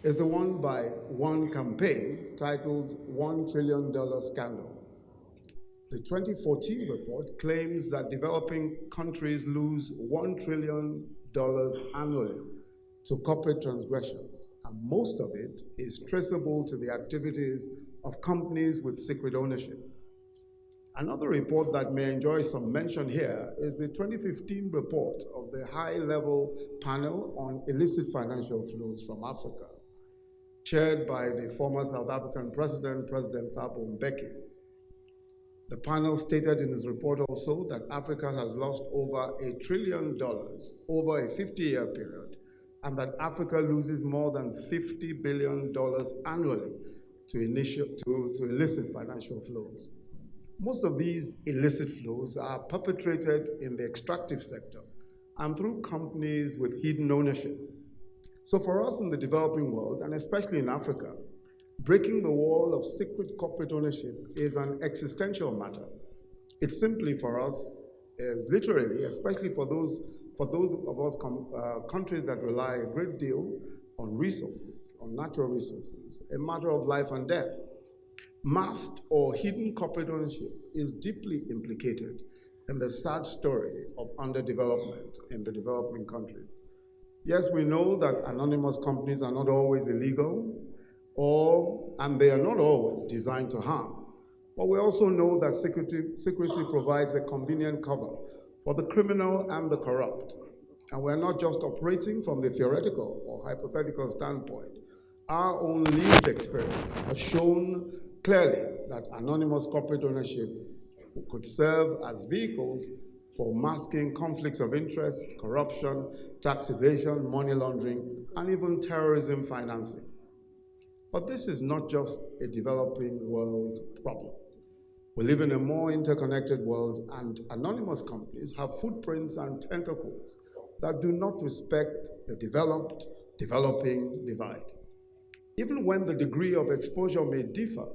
is the one by one campaign titled $1 Trillion Scandal. The 2014 report claims that developing countries lose $1 trillion annually to corporate transgressions, and most of it is traceable to the activities of companies with secret ownership. Another report that may enjoy some mention here is the 2015 report of the high-level panel on illicit financial flows from Africa, chaired by the former South African president, President Thabo Mbeki. The panel stated in his report also that Africa has lost over $1 trillion over a 50-year period, and that Africa loses more than $50 billion annually to illicit financial flows. Most of these illicit flows are perpetrated in the extractive sector and through companies with hidden ownership. So for us in the developing world, and especially in Africa, breaking the wall of secret corporate ownership is an existential matter. It simply for us is literally, especially for those of us countries that rely a great deal on resources, on natural resources, a matter of life and death. Masked or hidden corporate ownership is deeply implicated in the sad story of underdevelopment in the developing countries. Yes, we know that anonymous companies are not always illegal, and they are not always designed to harm. But we also know that secrecy provides a convenient cover for the criminal and the corrupt. And we're not just operating from the theoretical or hypothetical standpoint. Our own lived experience has shown clearly that anonymous corporate ownership could serve as vehicles for masking conflicts of interest, corruption, tax evasion, money laundering, and even terrorism financing. But this is not just a developing world problem. We live in a more interconnected world, and anonymous companies have footprints and tentacles that do not respect the developing divide. Even when the degree of exposure may differ,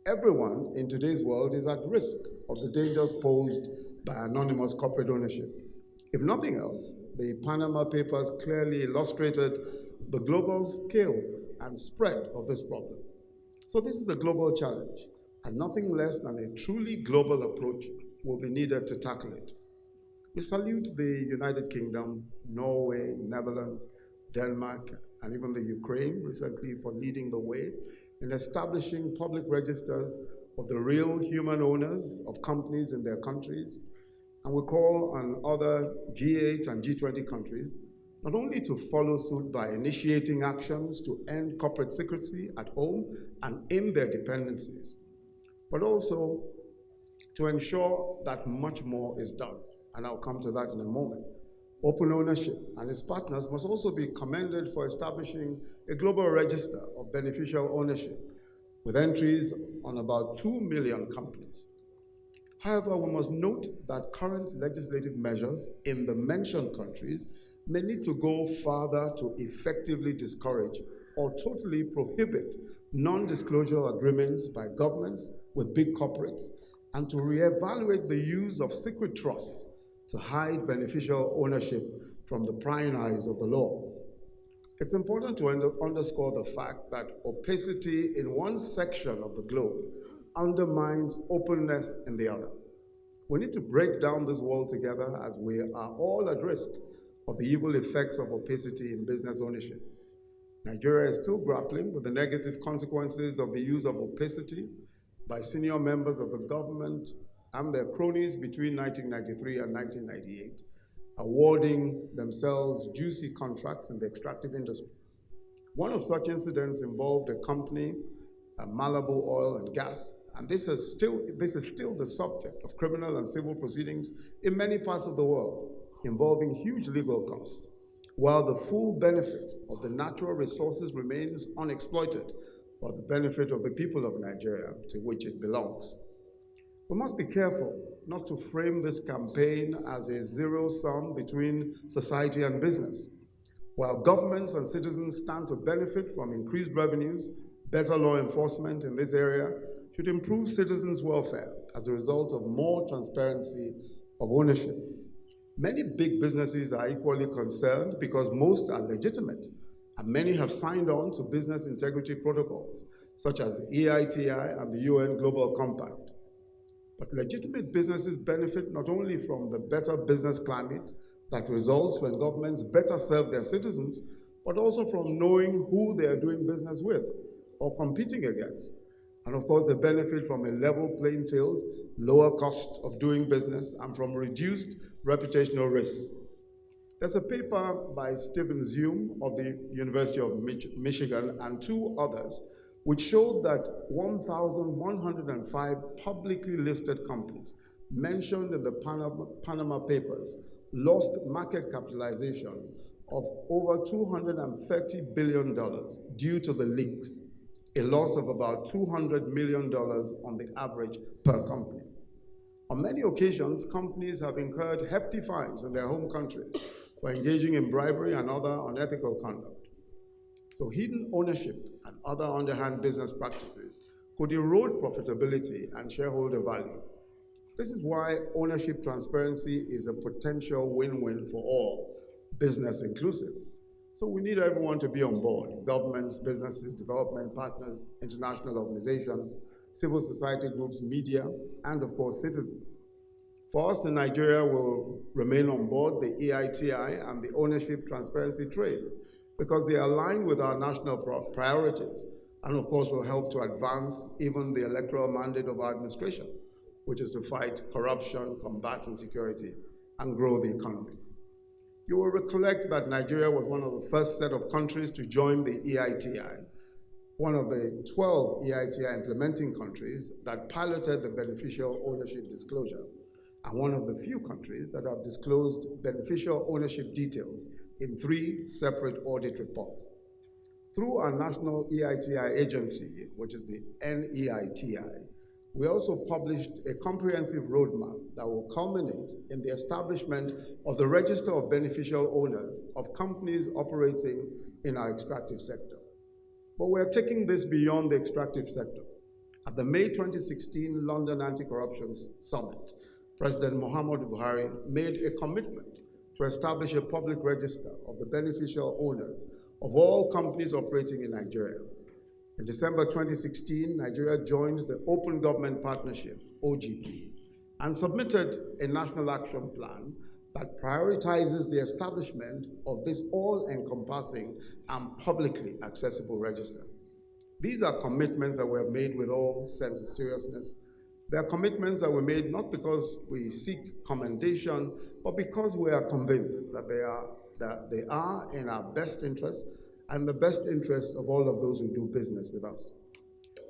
everyone in today's world is at risk of the dangers posed by anonymous corporate ownership. If nothing else, the Panama Papers clearly illustrated the global scale and spread of this problem. So this is a global challenge, and nothing less than a truly global approach will be needed to tackle it. We salute the United Kingdom, Norway, Netherlands, Denmark, and even the Ukraine recently for leading the way in establishing public registers of the real human owners of companies in their countries. And we call on other G8 and G20 countries not only to follow suit by initiating actions to end corporate secrecy at home and in their dependencies, but also to ensure that much more is done. And I'll come to that in a moment. Open ownership and its partners must also be commended for establishing a global register of beneficial ownership with entries on about 2 million companies. However, we must note that current legislative measures in the mentioned countries may need to go further to effectively discourage or totally prohibit non-disclosure agreements by governments with big corporates, and to reevaluate the use of secret trusts to hide beneficial ownership from the prying eyes of the law. It's important to underscore the fact that opacity in one section of the globe undermines openness in the other. We need to break down this wall together, as we are all at risk of the evil effects of opacity in business ownership. Nigeria is still grappling with the negative consequences of the use of opacity by senior members of the government and their cronies between 1993 and 1998, awarding themselves juicy contracts in the extractive industry. One of such incidents involved a company, Malibu Oil and Gas, and this is still the subject of criminal and civil proceedings in many parts of the world, involving huge legal costs, while the full benefit of the natural resources remains unexploited for the benefit of the people of Nigeria, to which it belongs. We must be careful not to frame this campaign as a zero sum between society and business. While governments and citizens stand to benefit from increased revenues, better law enforcement in this area should improve citizens' welfare as a result of more transparency of ownership. Many big businesses are equally concerned because most are legitimate and many have signed on to business integrity protocols, such as EITI and the UN Global Compact. But legitimate businesses benefit not only from the better business climate that results when governments better serve their citizens, but also from knowing who they are doing business with or competing against. And of course, they benefit from a level playing field, lower cost of doing business, and from reduced reputational risks. There's a paper by Stephen Zume of the University of Michigan and two others, which showed that 1,105 publicly listed companies mentioned in the Panama Papers lost market capitalization of over $230 billion due to the leaks, a loss of about $200 million on the average per company. On many occasions, companies have incurred hefty fines in their home countries for engaging in bribery and other unethical conduct. So hidden ownership and other underhand business practices could erode profitability and shareholder value. This is why ownership transparency is a potential win-win for all, business inclusive. So we need everyone to be on board: governments, businesses, development partners, international organizations, civil society groups, media, and of course citizens. For us in Nigeria, we'll remain on board the EITI and the ownership transparency trade because they align with our national priorities and of course will help to advance even the electoral mandate of our administration, which is to fight corruption, combat insecurity, and grow the economy. You will recollect that Nigeria was one of the first set of countries to join the EITI, one of the 12 EITI implementing countries that piloted the beneficial ownership disclosure, and one of the few countries that have disclosed beneficial ownership details in 3 separate audit reports. Through our national EITI agency, which is the NEITI, we also published a comprehensive roadmap that will culminate in the establishment of the Register of Beneficial Owners of companies operating in our extractive sector. But we're taking this beyond the extractive sector. At the May 2016 London Anti-Corruption Summit, President Muhammadu Buhari made a commitment to establish a public register of the beneficial owners of all companies operating in Nigeria. In December 2016, Nigeria joined the Open Government Partnership, OGP, and submitted a national action plan that prioritizes the establishment of this all-encompassing and publicly accessible register. These are commitments that were made with all sense of seriousness. They are commitments that were made not because we seek commendation, but because we are convinced that they are in our best interest and the best interests of all of those who do business with us.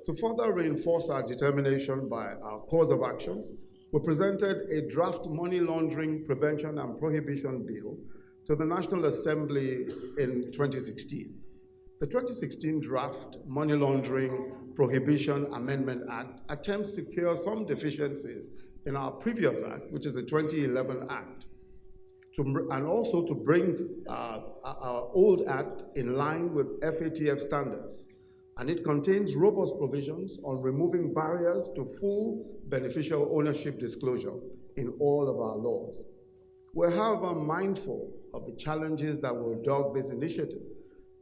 To further reinforce our determination by our course of actions, we presented a draft money laundering prevention and prohibition bill to the National Assembly in 2016. The 2016 draft Money Laundering Prohibition Amendment Act attempts to cure some deficiencies in our previous act, which is the 2011 Act, and also to bring our old act in line with FATF standards. And it contains robust provisions on removing barriers to full beneficial ownership disclosure in all of our laws. We're, however, mindful of the challenges that will dog this initiative,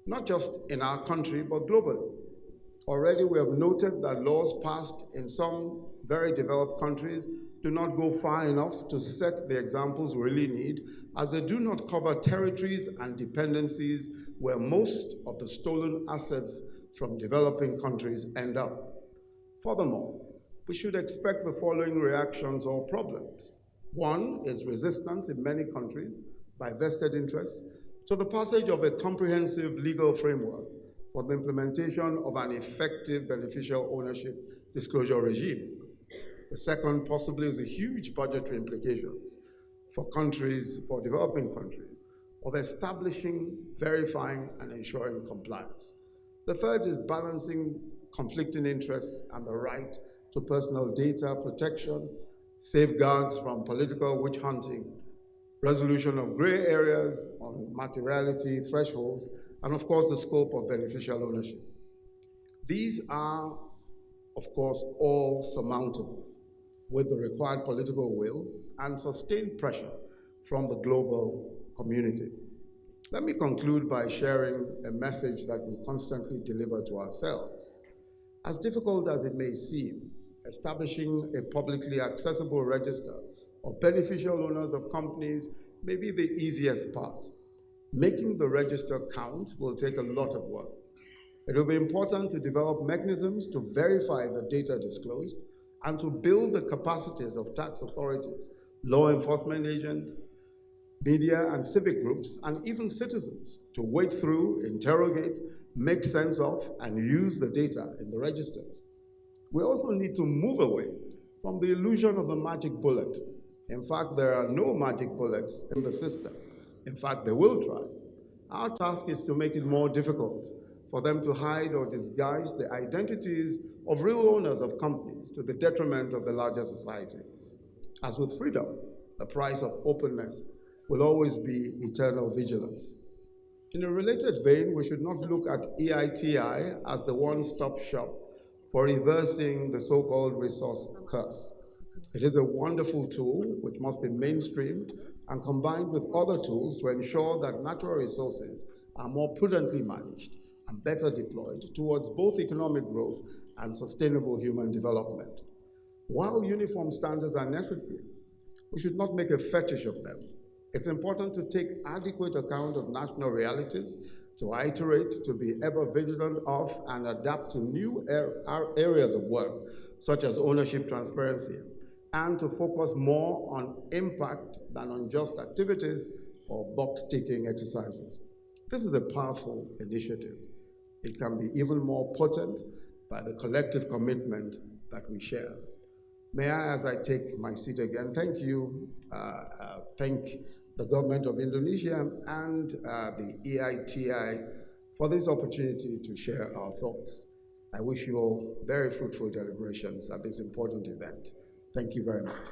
not just in our country, but globally. Already we have noted that laws passed in some very developed countries do not go far enough to set the examples we really need, as they do not cover territories and dependencies where most of the stolen assets from developing countries end up. Furthermore, we should expect the following reactions or problems. One is resistance in many countries by vested interests to the passage of a comprehensive legal framework for the implementation of an effective beneficial ownership disclosure regime. The second possibly is the huge budgetary implications for countries, for developing countries, of establishing, verifying, and ensuring compliance. The third is balancing conflicting interests and the right to personal data protection, safeguards from political witch hunting, resolution of gray areas on materiality thresholds, and of course the scope of beneficial ownership. These are, of course, all surmountable with the required political will and sustained pressure from the global community. Let me conclude by sharing a message that we constantly deliver to ourselves. As difficult as it may seem, establishing a publicly accessible register of beneficial owners of companies may be the easiest part. Making the register count will take a lot of work. It will be important to develop mechanisms to verify the data disclosed and to build the capacities of tax authorities, law enforcement agents, media and civic groups, and even citizens to wade through, interrogate, make sense of, and use the data in the registers. We also need to move away from the illusion of the magic bullet. In fact, there are no magic bullets in the system. In fact, they will try. Our task is to make it more difficult for them to hide or disguise the identities of real owners of companies to the detriment of the larger society. As with freedom, the price of openness will always be eternal vigilance. In a related vein, we should not look at EITI as the one-stop shop for reversing the so-called resource curse. It is a wonderful tool which must be mainstreamed and combined with other tools to ensure that natural resources are more prudently managed and better deployed towards both economic growth and sustainable human development. While uniform standards are necessary, we should not make a fetish of them. It's important to take adequate account of national realities, to iterate, to be ever vigilant of, and adapt to new areas of work, such as ownership transparency, and to focus more on impact than on just activities or box-ticking exercises. This is a powerful initiative. It can be even more potent by the collective commitment that we share. May I, as I take my seat again, thank the government of Indonesia and the EITI for this opportunity to share our thoughts. I wish you all very fruitful deliberations at this important event. Thank you very much.